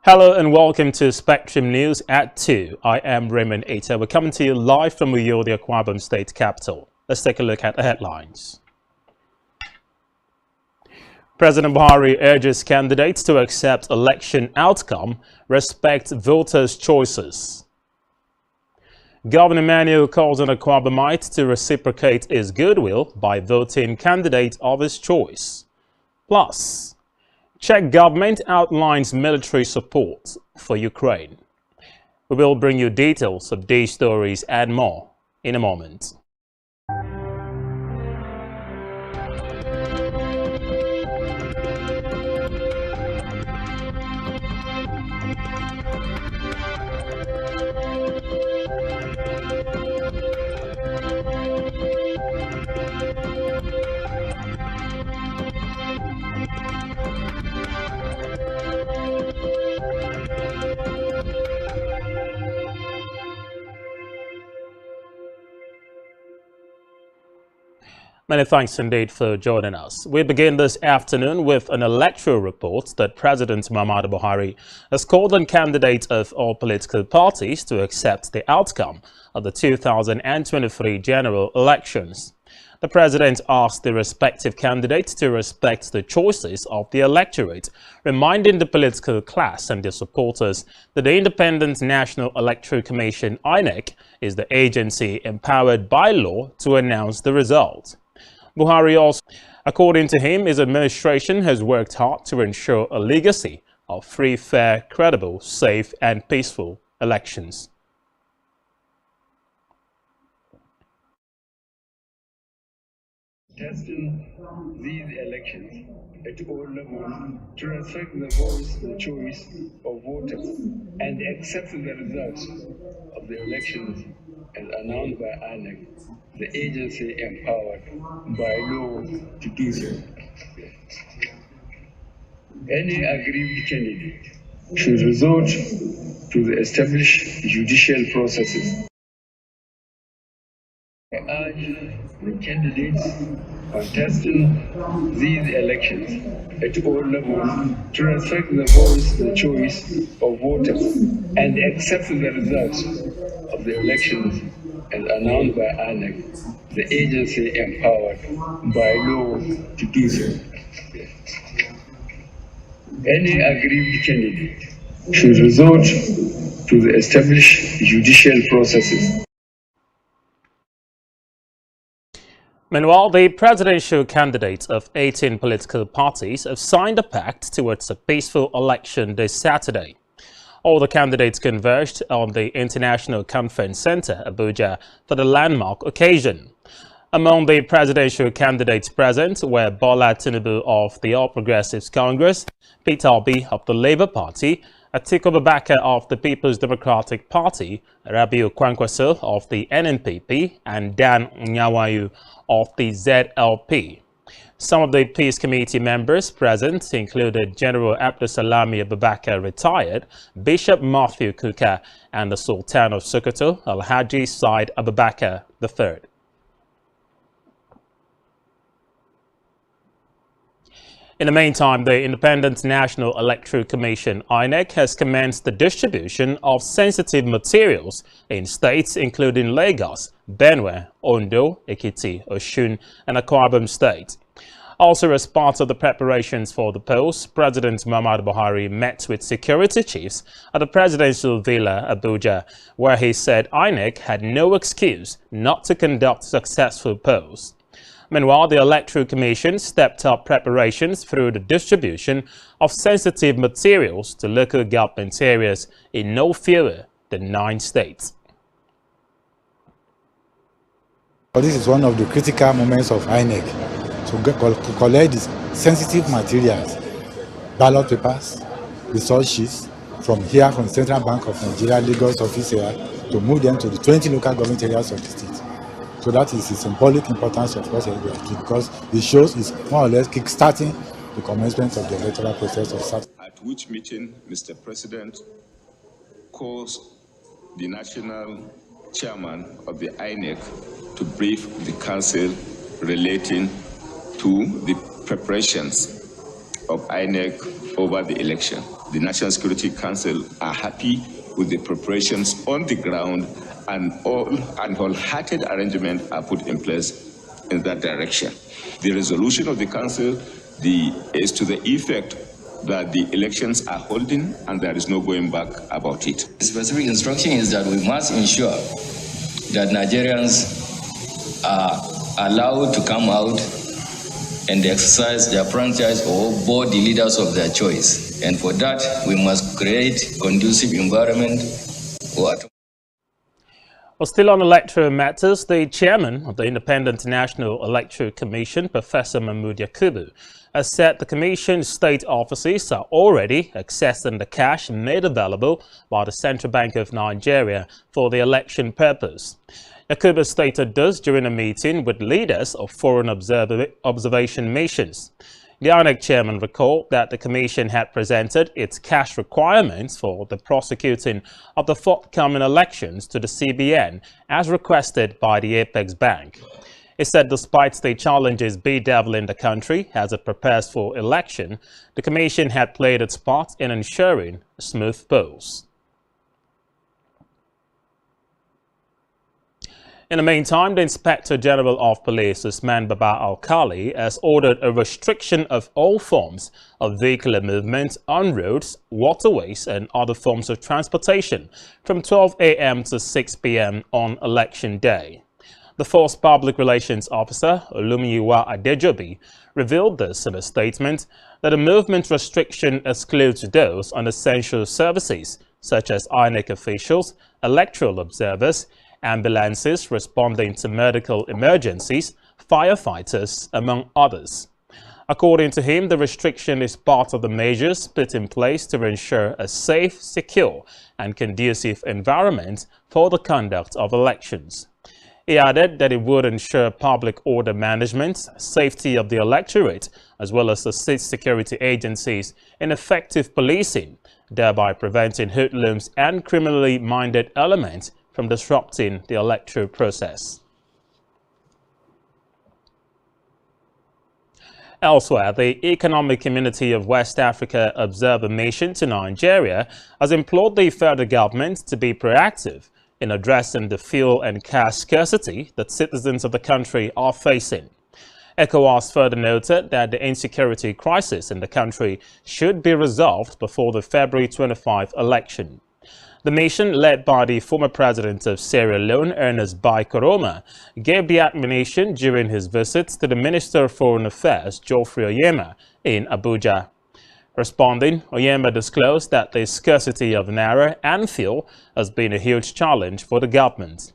Hello and welcome to Spectrum News at 2. I am Raymond Ata. We're coming to you live from Uyo, the Akwa Ibom State capital. Let's take a look at the headlines. President Buhari urges candidates to accept election outcome, respect voters' choices. Governor Emmanuel calls on Akwa Ibomite to reciprocate his goodwill by voting candidate of his choice. Plus, Czech government outlines military support for Ukraine. We will bring you details of these stories and more in a moment. Many thanks indeed for joining us. We begin this afternoon with an electoral report that President Muhammadu Buhari has called on candidates of all political parties to accept the outcome of the 2023 general elections. The president asked the respective candidates to respect the choices of the electorate, reminding the political class and their supporters that the Independent National Electoral Commission (INEC) is the agency empowered by law to announce the result. Buhari also, according to him, his administration has worked hard to ensure a legacy of free, fair, credible, safe and peaceful elections. Testing these elections at all levels to respect the voice, the choice of voters, and accept the results of the elections as announced by INEC, the agency empowered by law to do so. Any aggrieved candidate should resort to the established judicial processes. I urge the candidates contesting these elections at all levels to respect the voice, the choice of voters, and accept the results of the elections as announced by INEC, the agency empowered by law to do so. Any aggrieved candidate should resort to the established judicial processes. Meanwhile, the presidential candidates of 18 political parties have signed a pact towards a peaceful election this Saturday. All the candidates converged on the International Conference Center, Abuja, for the landmark occasion. Among the presidential candidates present were Bola Tinubu of the All Progressives Congress, Peter Obi of the Labour Party, Atiku Abubakar of the People's Democratic Party, Rabiu Kwankwaso of the NNPP, and Dan Nyawayu of the ZLP. Some of the Peace Committee members present included General Abdusalami Abubakar retired, Bishop Matthew Kuka, and the Sultan of Sokoto, Alhaji Said Abubakar III. In the meantime, the Independent National Electoral Commission (INEC) has commenced the distribution of sensitive materials in states including Lagos, Benue, Ondo, Ekiti, Osun, and Akwa Ibom State. Also, as part of the preparations for the polls, President Muhammadu Buhari met with security chiefs at the presidential villa, Abuja, where he said INEC had no excuse not to conduct successful polls. Meanwhile, the Electoral Commission stepped up preparations through the distribution of sensitive materials to local government areas in no fewer than 9 states. This is one of the critical moments of INEC to collect these sensitive materials, ballot papers, result sheets from here from Central Bank of Nigeria, Lagos office here, to move them to the 20 local government areas of the state. So that is the symbolic importance of what we are doing, because it shows it's more or less kick-starting the commencement of the electoral process of Saturday. At which meeting Mr. President calls the national chairman of the INEC to brief the council relating to the preparations of INEC over the election. The National Security Council are happy with the preparations on the ground, and wholehearted arrangements are put in place in that direction. The resolution of the Council is to the effect that the elections are holding and there is no going back about it. The specific instruction is that we must ensure that Nigerians are allowed to come out and exercise their franchise or vote the leaders of their choice. And for that, we must create conducive environment for Well, still on electoral matters, the chairman of the Independent National Electoral Commission, Professor Mahmood Yakubu, has said the Commission's state offices are already accessing the cash made available by the Central Bank of Nigeria for the election purpose. Yakubu stated this during a meeting with leaders of foreign observation missions. The INEC chairman recalled that the Commission had presented its cash requirements for the prosecuting of the forthcoming elections to the CBN as requested by the Apex Bank. He said despite the challenges bedeviling the country as it prepares for election, the Commission had played its part in ensuring smooth polls. In the meantime, the Inspector General of Police, Usman Baba Alkali, has ordered a restriction of all forms of vehicular movement on roads, waterways and other forms of transportation from 12 a.m. to 6 p.m. on Election Day. The Force Public Relations Officer, Olumiyiwa Adejobi, revealed this in a statement that a movement restriction excludes those on essential services such as INEC officials, electoral observers, ambulances responding to medical emergencies, firefighters, among others. According to him, the restriction is part of the measures put in place to ensure a safe, secure, and conducive environment for the conduct of elections. He added that it would ensure public order management, safety of the electorate, as well as assist security agencies in effective policing, thereby preventing hoodlums and criminally minded elements from disrupting the electoral process. Elsewhere, the Economic Community of West Africa Observer Mission to Nigeria has implored the federal government to be proactive in addressing the fuel and cash scarcity that citizens of the country are facing. ECOWAS further noted that the insecurity crisis in the country should be resolved before the February 25 election. The mission, led by the former president of Sierra Leone, Ernest Bai Koroma, gave the admonition during his visit to the Minister of Foreign Affairs, Geoffrey Oyema, in Abuja. Responding, Oyema disclosed that the scarcity of naira and fuel has been a huge challenge for the government.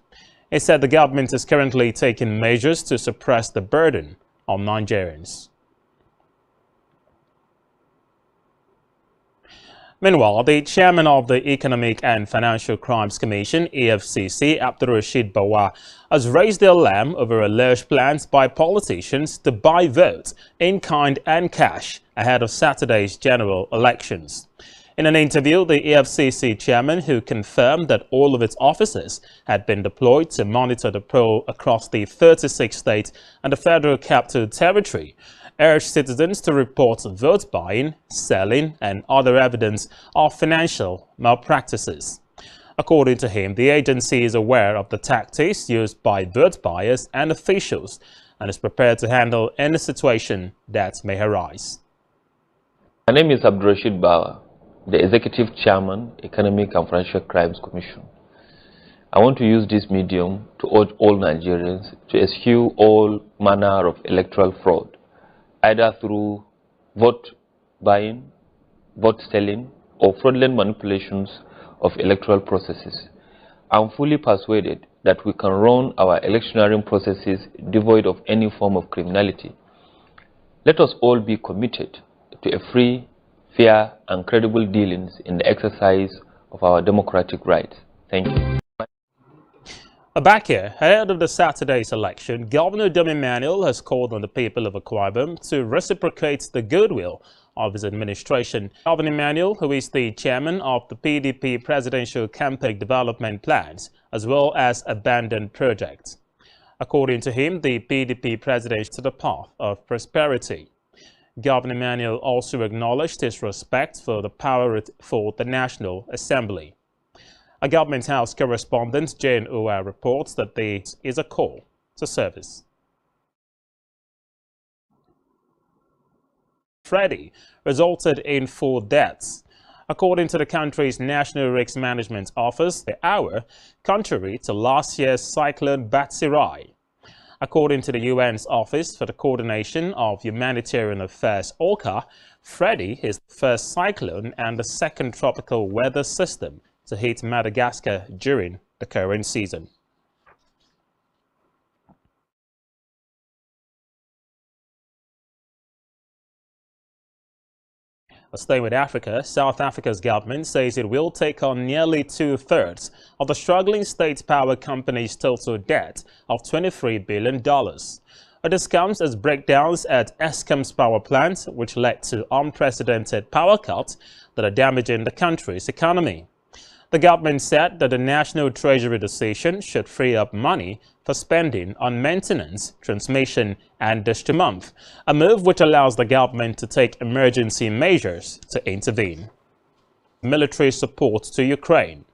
He said the government is currently taking measures to suppress the burden on Nigerians. Meanwhile, the chairman of the Economic and Financial Crimes Commission, EFCC, Abdulrasheed Bawa, has raised the alarm over alleged plans by politicians to buy votes in kind and cash ahead of Saturday's general elections. In an interview, the EFCC chairman, who confirmed that all of its officers had been deployed to monitor the poll across the 36 states and the Federal Capital Territory, urged citizens to report vote buying, selling, and other evidence of financial malpractices. According to him, the agency is aware of the tactics used by vote buyers and officials and is prepared to handle any situation that may arise. My name is Abdulrasheed Bawa, the Executive Chairman, Economic and Financial Crimes Commission. I want to use this medium to urge all Nigerians to eschew all manner of electoral fraud, either through vote buying, vote selling, or fraudulent manipulations of electoral processes. I'm fully persuaded that we can run our electioneering processes devoid of any form of criminality. Let us all be committed to a free, fair, and credible dealings in the exercise of our democratic rights. Thank you. Back here, ahead of the Saturday's election, Governor Dom Emmanuel has called on the people of Akwa Ibom to reciprocate the goodwill of his administration. Governor Emmanuel, who is the chairman of the PDP Presidential Campaign Development Plans, as well as abandoned projects. According to him, the PDP president is to the path of prosperity. Governor Emmanuel also acknowledged his respect for the power for the National Assembly. A Government House correspondent, Jane Uwa, reports that there is a call to service. Freddy resulted in 4 deaths. According to the country's National Risk Management Office, the hour, contrary to last year's cyclone Batsirai. According to the UN's Office for the Coordination of Humanitarian Affairs, OCHA, Freddy is the first cyclone and the second tropical weather system to hit Madagascar during the current season. Staying with Africa, South Africa's government says it will take on nearly 2/3 of the struggling state power company's total debt of $23 billion. This comes as breakdowns at Eskom's power plant, which led to unprecedented power cuts that are damaging the country's economy. The government said that the National Treasury decision should free up money for spending on maintenance, transmission and distribution, a move which allows the government to take emergency measures to intervene. Military support to Ukraine.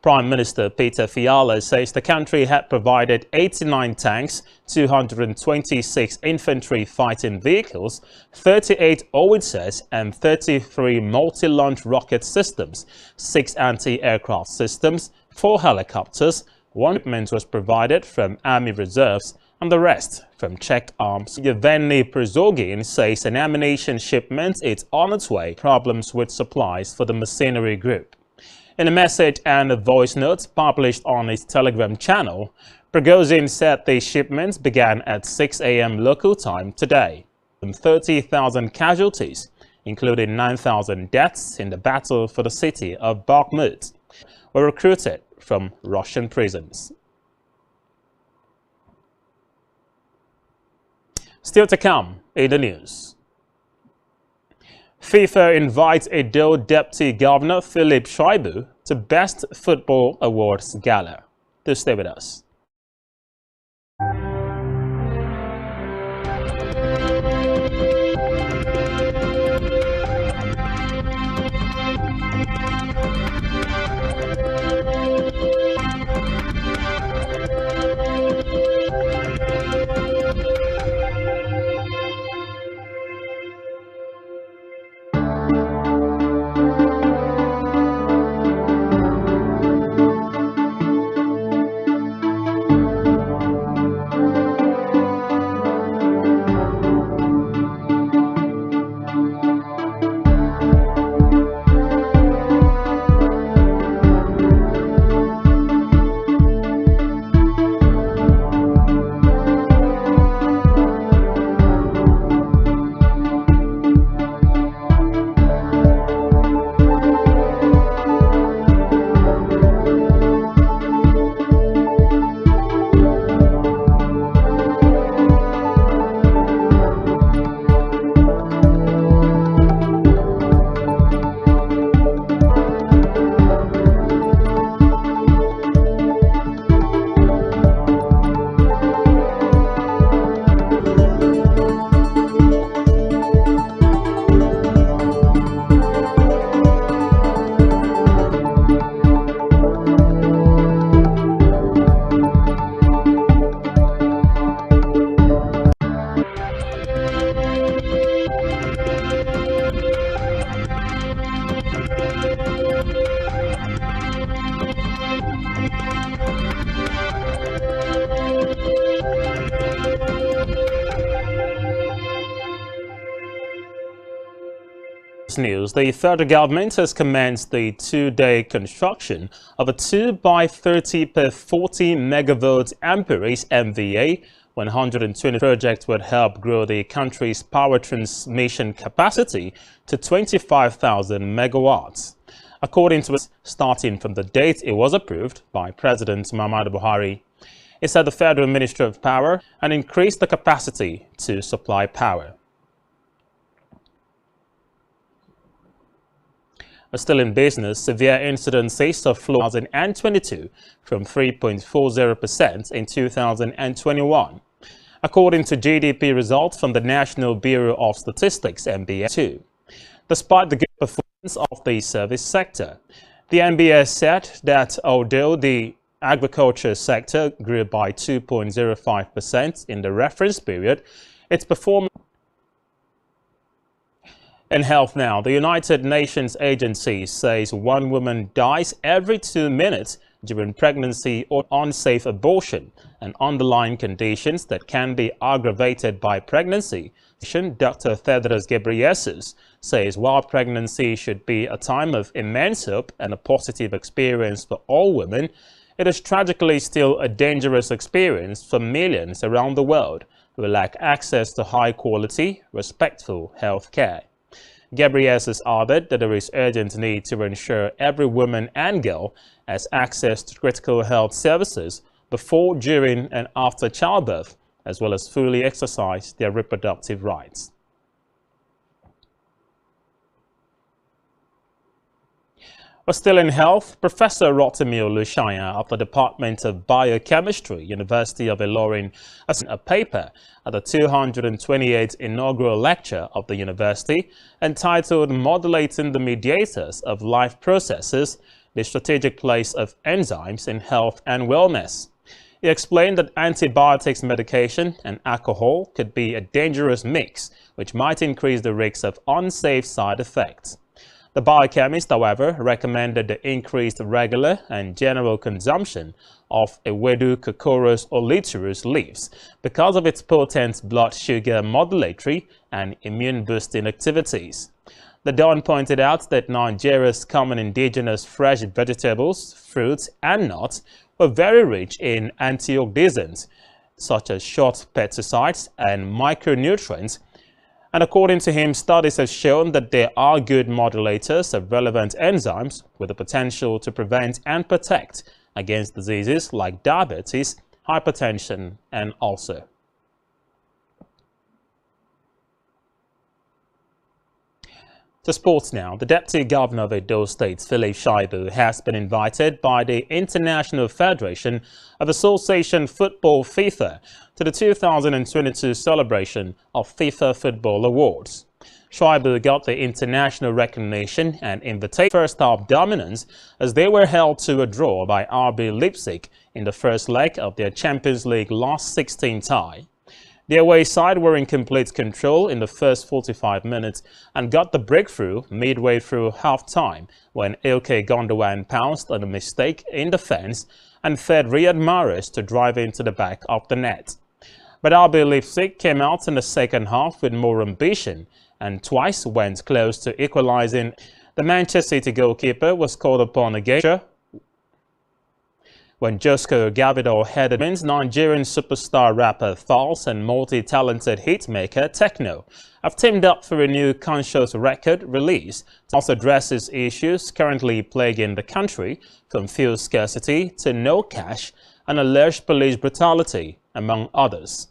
Prime Minister Peter Fiala says the country had provided 89 tanks, 226 infantry fighting vehicles, 38 howitzers and 33 multi-launch rocket systems, 6 anti-aircraft systems, 4 helicopters. 1 equipment was provided from Army reserves and the rest from Czech arms. Yevgeny Prigozhin says an ammunition shipment is on its way. Problems with supplies for the mercenary group. In a message and a voice note published on his Telegram channel, Prigozhin said the shipments began at 6 a.m. local time today. 30,000 casualties, including 9,000 deaths in the battle for the city of Bakhmut, were recruited from Russian prisons. Still to come in the news. FIFA invites Edo Deputy Governor Philip Schreiber to Best Football Awards Gala. Do stay with us. News. The federal government has commenced the 2-day construction of a 2x30 per 40 megavolts amperage MVA 120 project would help grow the country's power transmission capacity to 25,000 megawatts. According to it, starting from the date it was approved by President Muhammadu Buhari, it said the Federal Ministry of Power and increased the capacity to supply power. Still in business, severe incidences of flood in 2022 from 3.40% in 2021. according to GDP results from the National Bureau of Statistics (NBS). Despite the good performance of the service sector, the NBS said that although the agriculture sector grew by 2.05% in the reference period, its performance in health now, the United Nations agency says one woman dies every 2 minutes during pregnancy or unsafe abortion, and underlying conditions that can be aggravated by pregnancy. Dr. Tedros Ghebreyesus says while pregnancy should be a time of immense hope and a positive experience for all women, it is tragically still a dangerous experience for millions around the world who lack access to high-quality, respectful health care. Ghebreyesus added that there is urgent need to ensure every woman and girl has access to critical health services before, during, and after childbirth, as well as fully exercise their reproductive rights. But still in health, Professor Rotimi Olushaya of the Department of Biochemistry, University of Ilorin, has a paper at the 228th inaugural lecture of the university entitled Modulating the Mediators of Life Processes, the Strategic Place of Enzymes in Health and Wellness. He explained that antibiotics, medication, and alcohol could be a dangerous mix, which might increase the risk of unsafe side effects. The biochemist, however, recommended the increased regular and general consumption of Ewedu Cocorus oliturus leaves because of its potent blood sugar modulatory and immune-boosting activities. The Don pointed out that Nigeria's common indigenous fresh vegetables, fruits, and nuts were very rich in antioxidants, such as short pesticides and micronutrients. And according to him, studies have shown that there are good modulators of relevant enzymes with the potential to prevent and protect against diseases like diabetes, hypertension, and ulcer. To sports now, the Deputy Governor of Edo State, Philip Shaibu, has been invited by the International Federation of Association Football FIFA to the 2022 celebration of FIFA Football Awards. Shaibu got the international recognition and invitation first-half dominance as they were held to a draw by RB Leipzig in the first leg of their Champions League last 16 tie. The away side were in complete control in the first 45 minutes and got the breakthrough midway through half-time when Ilkay Gundogan pounced on a mistake in defense and fed Riyad Mahrez to drive into the back of the net. But RB Leipzig came out in the second half with more ambition and twice went close to equalizing. The Manchester City goalkeeper was called upon again when Josko Gavidor headed Nigerian superstar rapper Falz and multi-talented hitmaker Techno have teamed up for a new conscious record release that also addresses issues currently plaguing the country, from fuel scarcity to no cash and alleged police brutality, among others.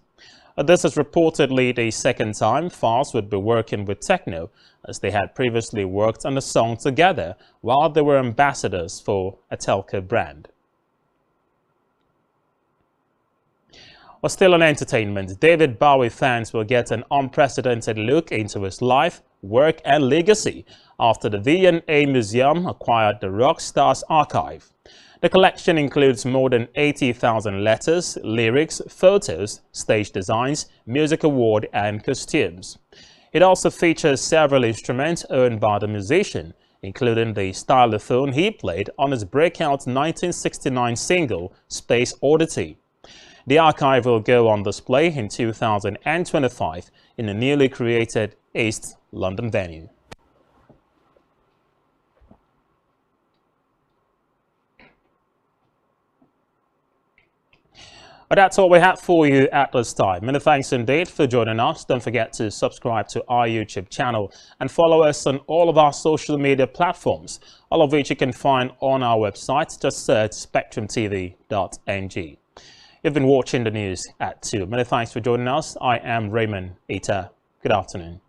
This is reportedly the second time Falz would be working with Techno, as they had previously worked on a song together while they were ambassadors for a telco brand. But still on entertainment, David Bowie fans will get an unprecedented look into his life, work and legacy after the V&A Museum acquired the rock star's archive. The collection includes more than 80,000 letters, lyrics, photos, stage designs, music award and costumes. It also features several instruments owned by the musician, including the stylophone he played on his breakout 1969 single, Space Oddity. The archive will go on display in 2025 in the newly created East London venue. But that's all we have for you at this time. Many thanks indeed for joining us. Don't forget to subscribe to our YouTube channel and follow us on all of our social media platforms, all of which you can find on our website. Just search spectrumtv.ng. You've been watching the news at 2. Many thanks for joining us. I am Raymond Ita. Good afternoon.